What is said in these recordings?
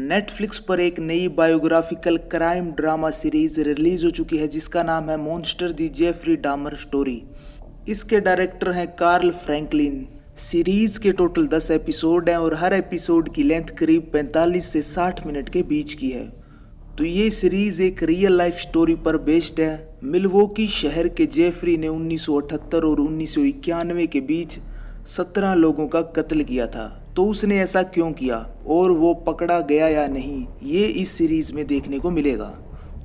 Netflix पर एक नई biographical crime drama series release हो चुकी है जिसका नाम है मॉन्स्टर दी जेफरी डामर स्टोरी। इसके डायरेक्टर हैं कार्ल फ्रैंकलिन। सीरीज के टोटल 10 एपिसोड हैं और हर एपिसोड की लेंथ करीब 45 से 60 मिनट के बीच की है। तो ये सीरीज एक रियल लाइफ स्टोरी पर बेस्ड है। मिल्वॉकी शहर के जेफरी ने 1978 और 1991 के बीच 17 लोगों का कत्ल किया था। तो उसने ऐसा क्यों किया और वो पकड़ा गया या नहीं, ये इस सीरीज में देखने को मिलेगा।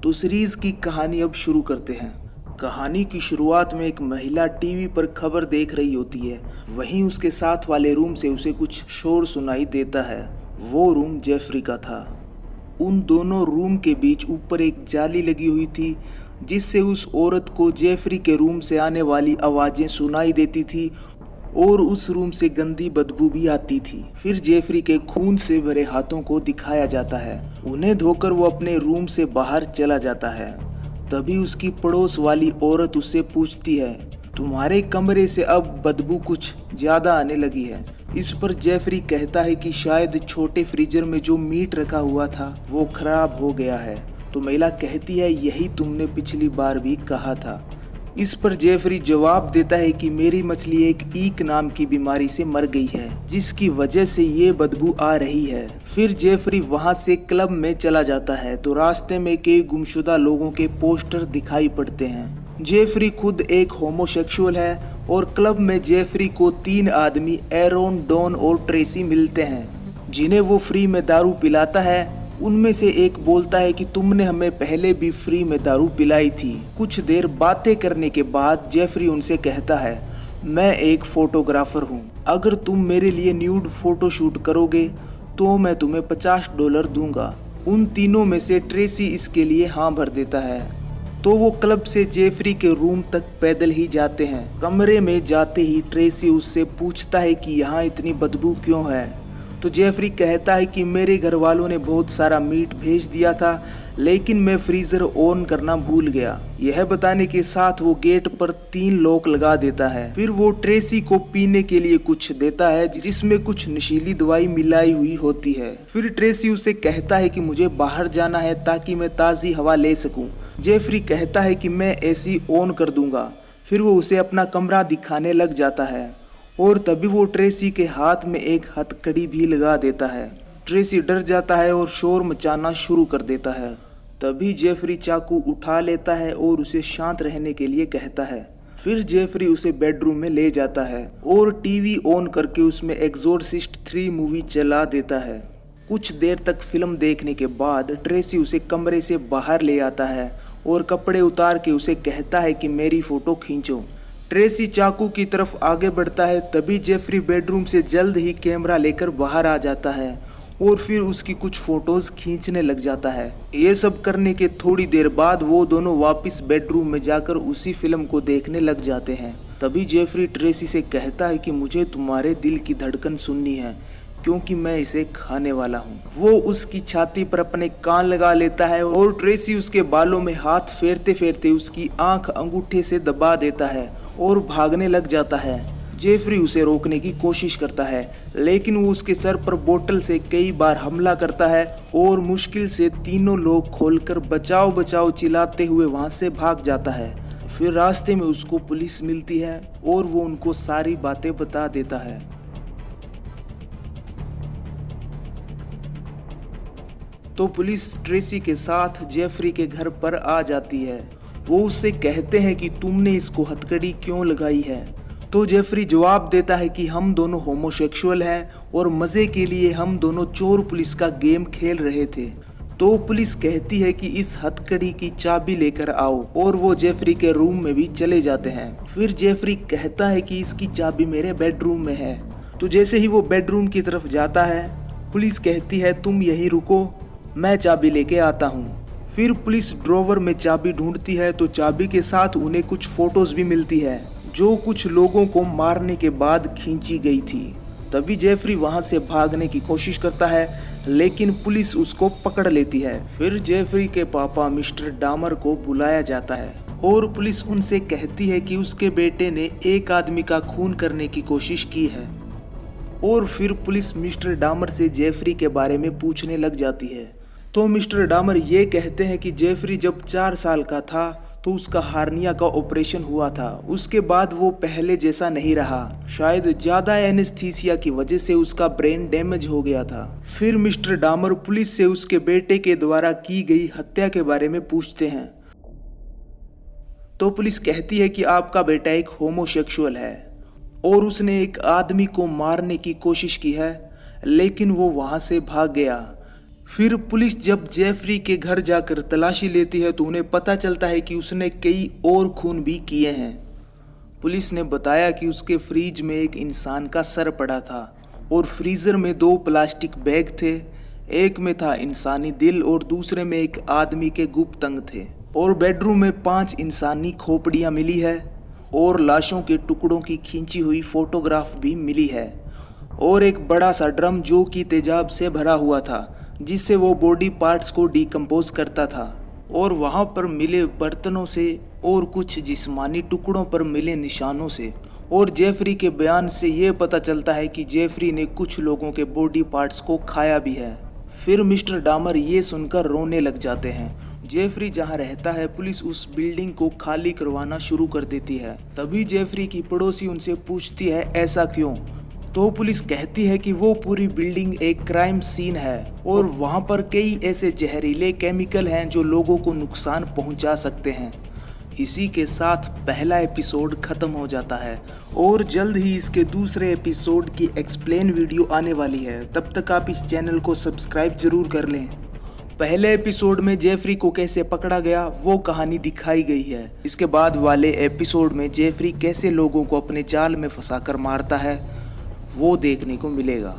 तो सीरीज की कहानी अब शुरू करते हैं। कहानी की शुरुआत में एक महिला टीवी पर खबर देख रही होती है। वहीं उसके साथ वाले रूम से उसे कुछ शोर सुनाई देता है। वो रूम जेफरी का था। उन दोनों रूम के बीच ऊपर एक जाली लगी हुई थी जिससे उस औरत को जेफरी के रूम से आने वाली आवाज़ें सुनाई देती थी और उस रूम से गंदी बदबू भी आती थी। फिर जेफरी के खून से भरे हाथों को दिखाया जाता है। उन्हें धोकर वो अपने रूम से बाहर चला जाता है। तभी उसकी पड़ोस वाली औरत उससे पूछती है, तुम्हारे कमरे से अब बदबू कुछ ज़्यादा आने लगी है। इस पर जेफरी कहता है कि शायद छोटे फ्रीजर में जो मीट रखा हुआ था वो खराब हो गया है। तो महिला कहती है, यही तुमने पिछली बार भी कहा था। इस पर जेफरी जवाब देता है कि मेरी मछली एक ईक नाम की बीमारी से मर गई है जिसकी वजह से ये बदबू आ रही है। फिर जेफरी वहां से क्लब में चला जाता है तो रास्ते में कई गुमशुदा लोगों के पोस्टर दिखाई पड़ते हैं। जेफरी खुद एक होमोसेक्सुअल है और क्लब में जेफरी को 3 आदमी एरोन, डॉन और ट्रेसी मिलते हैं जिन्हें वो फ्री में दारू पिलाता है। उनमें से एक बोलता है कि तुमने हमें पहले भी फ्री में दारू पिलाई थी। कुछ देर बातें करने के बाद जेफरी उनसे कहता है, मैं एक फोटोग्राफर हूँ, अगर तुम मेरे लिए न्यूड फोटो शूट करोगे तो मैं तुम्हें $50 दूंगा। उन तीनों में से ट्रेसी इसके लिए हाँ भर देता है। तो वो क्लब से जेफरी के रूम तक पैदल ही जाते हैं। कमरे में जाते ही ट्रेसी उससे पूछता है कि यहाँ इतनी बदबू क्यों है। तो जेफरी कहता है कि मेरे घर वालों ने बहुत सारा मीट भेज दिया था लेकिन मैं फ्रीजर ऑन करना भूल गया। यह बताने के साथ वो गेट पर 3 लॉक लगा देता है। फिर वो ट्रेसी को पीने के लिए कुछ देता है जिसमें कुछ नशीली दवाई मिलाई हुई होती है। फिर ट्रेसी उसे कहता है कि मुझे बाहर जाना है ताकि मैं ताज़ी हवा ले सकूं। जेफरी कहता है कि मैं एसी ऑन कर दूंगा। फिर वो उसे अपना कमरा दिखाने लग जाता है और तभी वो ट्रेसी के हाथ में एक हथकड़ी भी लगा देता है। ट्रेसी डर जाता है और शोर मचाना शुरू कर देता है। तभी जेफरी चाकू उठा लेता है और उसे शांत रहने के लिए कहता है। फिर जेफरी उसे बेडरूम में ले जाता है और टीवी ऑन करके उसमें एक्सोर्सिस्ट 3 मूवी चला देता है। कुछ देर तक फिल्म देखने के बाद ट्रेसी उसे कमरे से बाहर ले आता है और कपड़े उतार के उसे कहता है कि मेरी फोटो खींचो। ट्रेसी चाकू की तरफ आगे बढ़ता है। तभी जेफरी बेडरूम से जल्द ही कैमरा लेकर बाहर आ जाता है और फिर उसकी कुछ फोटोज खींचने लग जाता है। ये सब करने के थोड़ी देर बाद वो दोनों वापस बेडरूम में जाकर उसी फिल्म को देखने लग जाते हैं। तभी जेफरी ट्रेसी से कहता है कि मुझे तुम्हारे दिल की धड़कन सुननी है क्योंकि मैं इसे खाने वाला हूँ। वो उसकी छाती पर अपने कान लगा लेता है और ट्रेसी उसके बालों में हाथ फेरते फेरते उसकी आंख अंगूठे से दबा देता है और भागने लग जाता है। जेफरी उसे रोकने की कोशिश करता है लेकिन वो उसके सर पर बोतल से कई बार हमला करता है और मुश्किल से तीनों लोग खोलकर बचाओ बचाओ चिल्लाते हुए वहां से भाग जाता है। फिर रास्ते में उसको पुलिस मिलती है और वो उनको सारी बातें बता देता है। तो पुलिस ट्रेसी के साथ जेफरी के घर पर आ जाती है। वो उससे कहते हैं कि तुमने इसको हथकड़ी क्यों लगाई है। तो जेफरी जवाब देता है कि हम दोनों होमोसेक्सुअल हैं और मज़े के लिए हम दोनों चोर पुलिस का गेम खेल रहे थे। तो पुलिस कहती है कि इस हथकड़ी की चाबी लेकर आओ और वो जेफरी के रूम में भी चले जाते हैं। फिर जेफरी कहता है कि इसकी चाबी मेरे बेडरूम में है। तो जैसे ही वो बेडरूम की तरफ जाता है पुलिस कहती है तुम यहीं रुको, मैं चाबी लेके आता हूँ। फिर पुलिस ड्रॉवर में चाबी ढूंढती है तो चाबी के साथ उन्हें कुछ फोटोज भी मिलती है जो कुछ लोगों को मारने के बाद खींची गई थी। तभी जेफरी वहां से भागने की कोशिश करता है लेकिन पुलिस उसको पकड़ लेती है। फिर जेफरी के पापा मिस्टर डामर को बुलाया जाता है और पुलिस उनसे कहती है कि उसके बेटे ने एक आदमी का खून करने की कोशिश की है और फिर पुलिस मिस्टर डामर से जेफरी के बारे में पूछने लग जाती है। तो मिस्टर डामर ये कहते हैं कि जेफरी जब 4 साल का था तो उसका हार्निया का ऑपरेशन हुआ था। उसके बाद वो पहले जैसा नहीं रहा, शायद ज्यादा एनेस्थीसिया की वजह से उसका ब्रेन डैमेज हो गया था। फिर मिस्टर डामर पुलिस से उसके बेटे के द्वारा की गई हत्या के बारे में पूछते हैं। तो पुलिस कहती है कि आपका बेटा एक होमोसेक्सुअल है और उसने एक आदमी को मारने की कोशिश की है, लेकिन वो वहां से भाग गया। फिर पुलिस जब जेफरी के घर जाकर तलाशी लेती है तो उन्हें पता चलता है कि उसने कई और खून भी किए हैं। पुलिस ने बताया कि उसके फ्रिज में एक इंसान का सर पड़ा था और फ्रीजर में 2 प्लास्टिक बैग थे। एक में था इंसानी दिल और दूसरे में एक आदमी के गुप्त अंग थे। और बेडरूम में 5 इंसानी खोपड़ियां मिली है और लाशों के टुकड़ों की खींची हुई फोटोग्राफ भी मिली है और एक बड़ा सा ड्रम जो कि तेजाब से भरा हुआ था, जिससे वो बॉडी पार्ट्स को डिकम्पोज करता था। और वहाँ पर मिले बर्तनों से और कुछ जिस्मानी टुकड़ों पर मिले निशानों से और जेफरी के बयान से ये पता चलता है कि जेफरी ने कुछ लोगों के बॉडी पार्ट्स को खाया भी है। फिर मिस्टर डामर ये सुनकर रोने लग जाते हैं। जेफरी जहाँ रहता है, पुलिस उस बिल्डिंग को खाली करवाना शुरू कर देती है। तभी जेफरी की पड़ोसी उनसे पूछती है ऐसा क्यों। तो पुलिस कहती है कि वो पूरी बिल्डिंग एक क्राइम सीन है और वहाँ पर कई ऐसे जहरीले केमिकल हैं जो लोगों को नुकसान पहुँचा सकते हैं। इसी के साथ पहला एपिसोड खत्म हो जाता है और जल्द ही इसके दूसरे एपिसोड की एक्सप्लेन वीडियो आने वाली है। तब तक आप इस चैनल को सब्सक्राइब जरूर कर लें। पहले एपिसोड में जेफरी को कैसे पकड़ा गया वो कहानी दिखाई गई है। इसके बाद वाले एपिसोड में जेफरी कैसे लोगों को अपने जाल में फंसाकर मारता है वो देखने को मिलेगा।